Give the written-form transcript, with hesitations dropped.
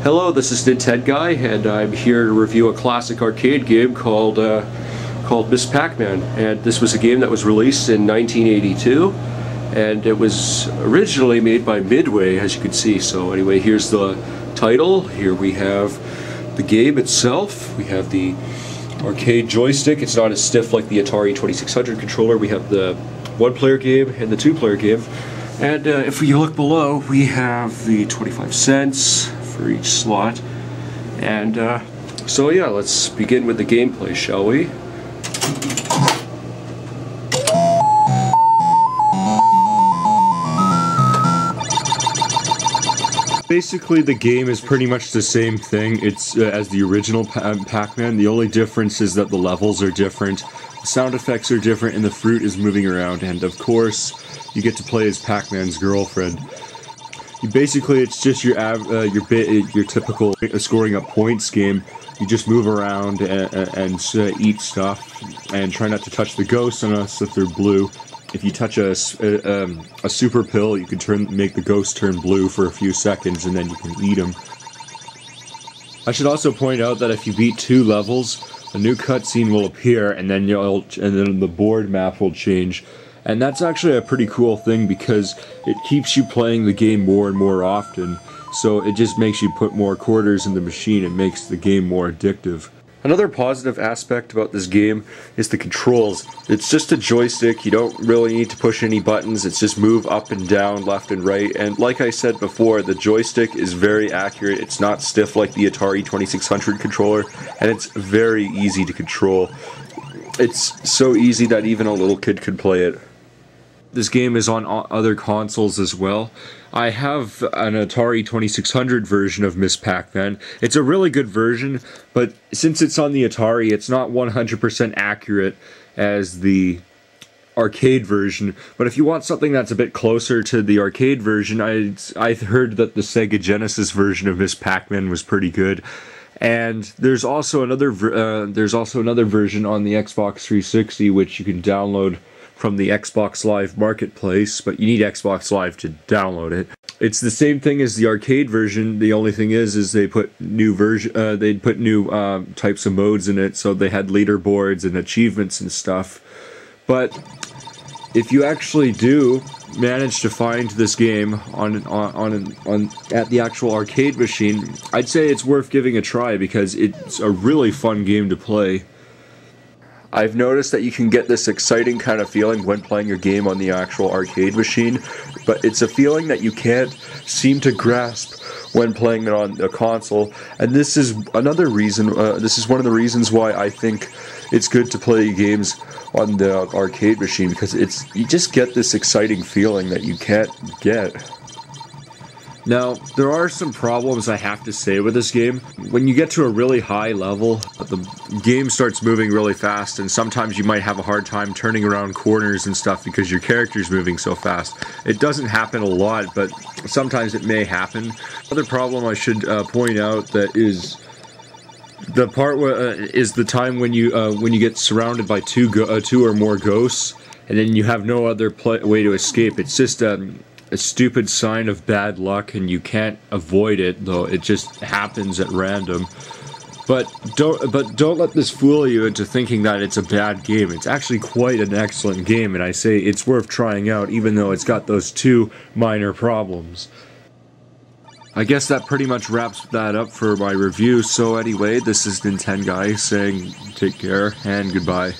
Hello, this is Nintendo Guy, and I'm here to review a classic arcade game called Miss Pac Man. And this was a game that was released in 1982, and it was originally made by Midway, as you can see. So anyway, here's the title. Here we have the game itself. We have the arcade joystick. It's not as stiff like the Atari 2600 controller. We have the one-player game and the two-player game. And if you look below, we have the 25 cents for each slot. And so yeah, let's begin with the gameplay, shall we? Basically, the game is pretty much the same thing. It's as the original Pac-Man. The only difference is that the levels are different, the sound effects are different, and the fruit is moving around. And of course, you get to play as Pac-Man's girlfriend. Basically, it's just your typical scoring up points game. You just move around and eat stuff, and try not to touch the ghosts unless if they're blue. If you touch a super pill, you can make the ghost turn blue for a few seconds, and then you can eat them. I should also point out that if you beat 2 levels, a new cutscene will appear, and then the board map will change. And that's actually a pretty cool thing because it keeps you playing the game more and more often. So it just makes you put more quarters in the machine. It makes the game more addictive. Another positive aspect about this game is the controls. It's just a joystick. You don't really need to push any buttons. It's just move up and down, left and right. And like I said before, the joystick is very accurate. It's not stiff like the Atari 2600 controller, and it's very easy to control. It's so easy that even a little kid could play it. This game is on other consoles as well. I have an Atari 2600 version of Miss Pac Man. It's a really good version, but since it's on the Atari, it's not 100% accurate as the arcade version. But if you want something that's a bit closer to the arcade version, I heard that the Sega Genesis version of Miss Pac Man was pretty good. And there's also another version on the Xbox 360 which you can download from the Xbox Live Marketplace, but you need Xbox Live to download it. It's the same thing as the arcade version. The only thing is they put new types of modes in it, so they had leaderboards and achievements and stuff. But if you actually do manage to find this game at the actual arcade machine, I'd say it's worth giving a try because it's a really fun game to play. I've noticed that you can get this exciting kind of feeling when playing your game on the actual arcade machine, but it's a feeling that you can't seem to grasp when playing it on a console. And this is another reason. This is one of the reasons why I think it's good to play games on the arcade machine, because you just get this exciting feeling that you can't get. Now, there are some problems I have to say with this game. When you get to a really high level, the game starts moving really fast, and sometimes you might have a hard time turning around corners and stuff because your character's moving so fast. It doesn't happen a lot, but sometimes it may happen. Another problem I should point out that is the part where is the time when you get surrounded by two or more ghosts, and then you have no other way to escape. It's just a stupid sign of bad luck, and you can't avoid it, though it just happens at random. But don't let this fool you into thinking that it's a bad game. It's actually quite an excellent game, and I say it's worth trying out, even though it's got those 2 minor problems. I guess that pretty much wraps that up for my review. So anyway, this is Nintendo Guy saying take care and goodbye.